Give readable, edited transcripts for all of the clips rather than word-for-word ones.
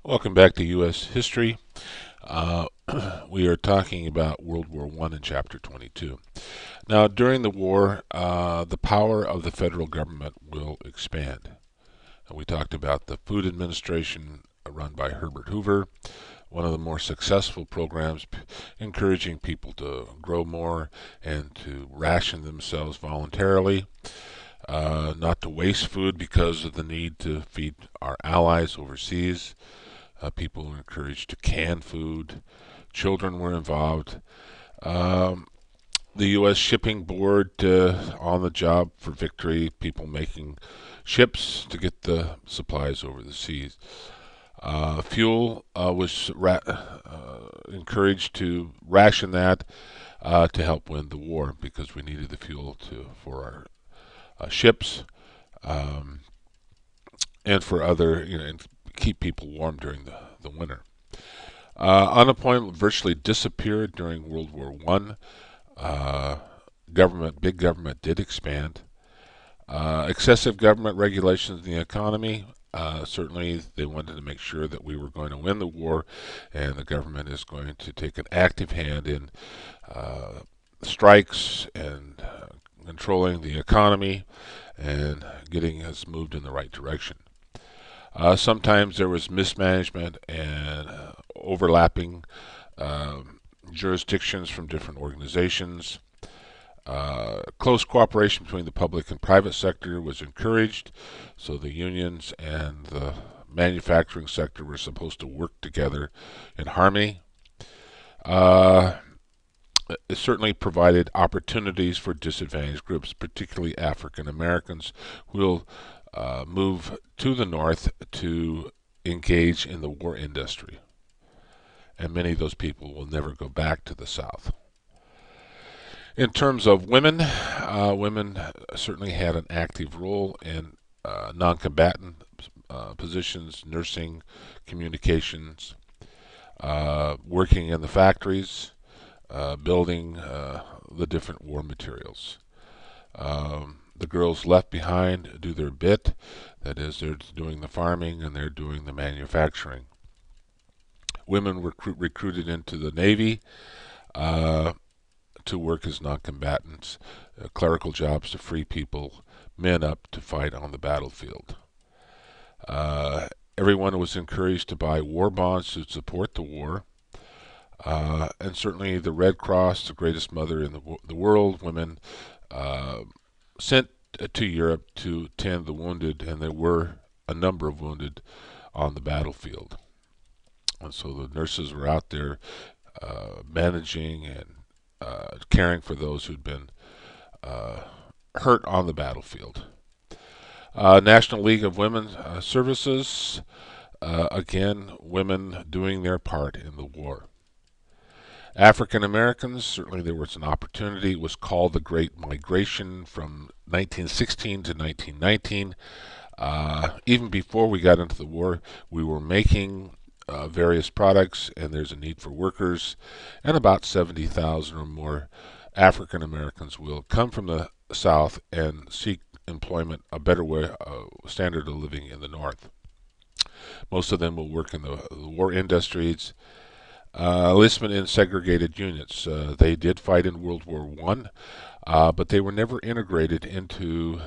Welcome back to U.S. History. Uh, we are talking about World War I in Chapter 22. Now, during the war, the power of the federal government will expand. And we talked about the Food Administration run by Herbert Hoover, one of the more successful programs encouraging people to grow more and to ration themselves voluntarily, not to waste food because of the need to feed our allies overseas. People were encouraged to can food. Children were involved. Um, the U.S. Shipping Board on the job for victory, people making ships to get the supplies over the seas. Fuel was encouraged to ration that to help win the war because we needed the fuel for our ships um, and for other, and keep people warm during the winter. Unemployment virtually disappeared during World War One. Big government did expand. Excessive government regulations in the economy. Certainly, they wanted to make sure that we were going to win the war, and the government is going to take an active hand in strikes and controlling the economy and getting us moved in the right direction. Sometimes there was mismanagement and overlapping jurisdictions from different organizations. Close cooperation between the public and private sector was encouraged, so the unions and the manufacturing sector were supposed to work together in harmony. Uh, it certainly provided opportunities for disadvantaged groups, particularly African Americans, who will move to the North to engage in the war industry. And many of those people will never go back to the South. In terms of women, women certainly had an active role in non-combatant positions, nursing, communications, working in the factories, building the different war materials. The girls left behind do their bit. That is, they're doing the farming and they're doing the manufacturing. Women were recruited into the Navy to work as non-combatants, clerical jobs to free people, men up to fight on the battlefield. Everyone was encouraged to buy war bonds to support the war. And certainly the Red Cross, the greatest mother in the world, women sent to Europe to tend the wounded, and there were a number of wounded on the battlefield. And so the nurses were out there managing and caring for those who'd been hurt on the battlefield. National League of Women's Services, again, women doing their part in the war. African Americans, certainly there was an opportunity. It was called the Great Migration from 1916 to 1919. Even before we got into the war, we were making various products, and there's a need for workers, and about 70,000 or more African Americans will come from the South and seek employment, a better way, standard of living in the North. Most of them will work in the war industries. Enlistment in segregated units. They did fight in World War One, but they were never integrated into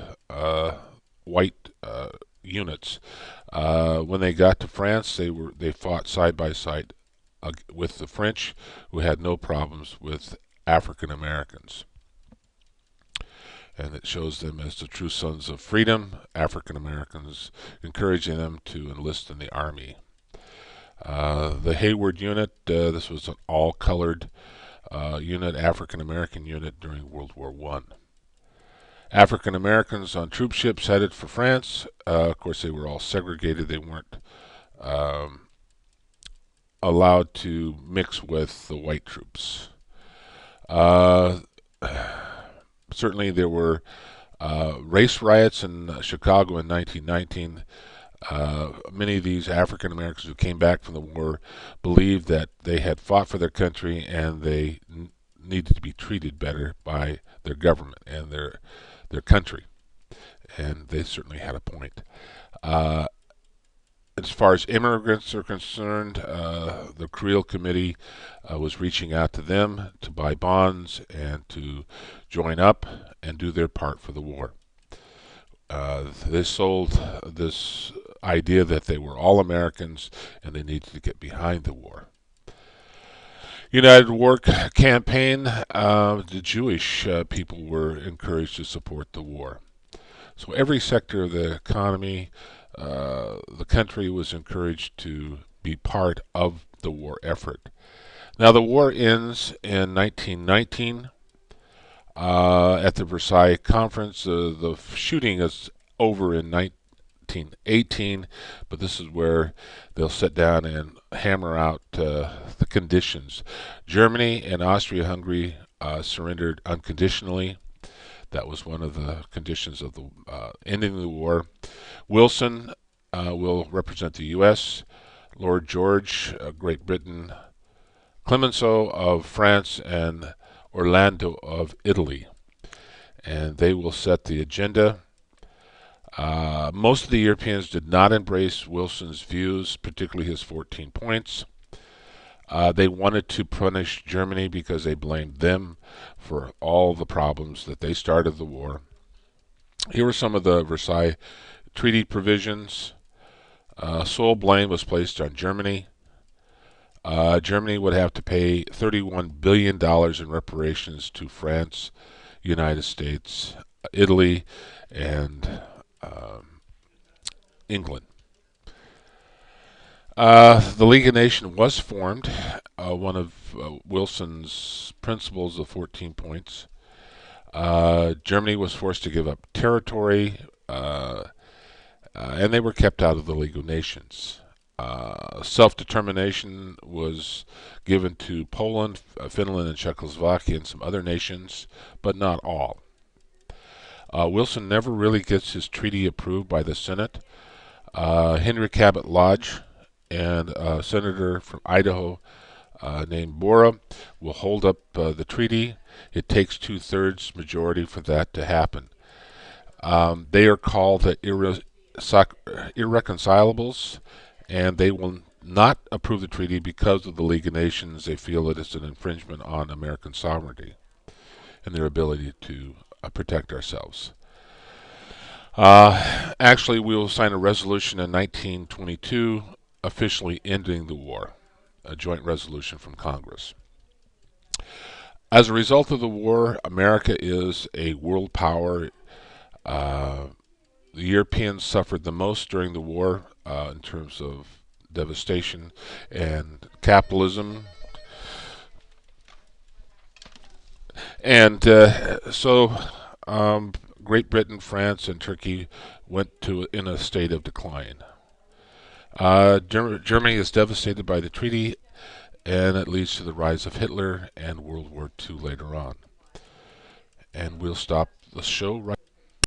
white units. When they got to France, they fought side by side with the French, who had no problems with African Americans. And it shows them as the true sons of freedom, African Americans, encouraging them to enlist in the army. The Hayward unit, this was an all-colored unit, African American unit during World War One. African Americans on troop ships headed for France. Of course, they were all segregated. They weren't allowed to mix with the white troops. Certainly, there were race riots in Chicago in 1919. Many of these African Americans who came back from the war believed that they had fought for their country and they needed to be treated better by their government and their country. And they certainly had a point. as far as immigrants are concerned, the Creel Committee was reaching out to them to buy bonds and to join up and do their part for the war. They sold this idea that they were all Americans and they needed to get behind the war. United Work Campaign, the Jewish people were encouraged to support the war. So every sector of the economy, the country was encouraged to be part of the war effort. Now the war ends in 1919 at the Versailles Conference. The shooting is over in 1918, but this is where they'll sit down and hammer out the conditions. Germany and Austria-Hungary surrendered unconditionally. That was one of the conditions of the ending the war. Wilson will represent the U.S., Lord George, Great Britain, Clemenceau of France, and Orlando of Italy. And they will set the agenda. Most of the Europeans did not embrace Wilson's views, particularly his 14 points. They wanted to punish Germany because they blamed them for all the problems that they started the war. Here were some of the Versailles Treaty provisions. Sole blame was placed on Germany. Germany would have to pay $31 billion in reparations to France, United States, Italy, and England. The League of Nations was formed. One of Wilson's principles of 14 points. Germany was forced to give up territory, and they were kept out of the League of Nations. Self-determination was given to Poland, Finland, and Czechoslovakia, and some other nations, but not all. Wilson never really gets his treaty approved by the Senate. Henry Cabot Lodge and a senator from Idaho named Borah will hold up the treaty. It takes 2/3 majority for that to happen. They are called the irreconcilables, and they will not approve the treaty because of the League of Nations. They feel it is an infringement on American sovereignty and their ability to protect ourselves. Actually, we will sign a resolution in 1922 officially ending the war, a joint resolution from Congress. As a result of the war, America is a world power. The Europeans suffered the most during the war in terms of devastation and capitalism. And Great Britain, France, and Turkey went in a state of decline. Germany is devastated by the treaty, and it leads to the rise of Hitler and World War II later on. And we'll stop the show right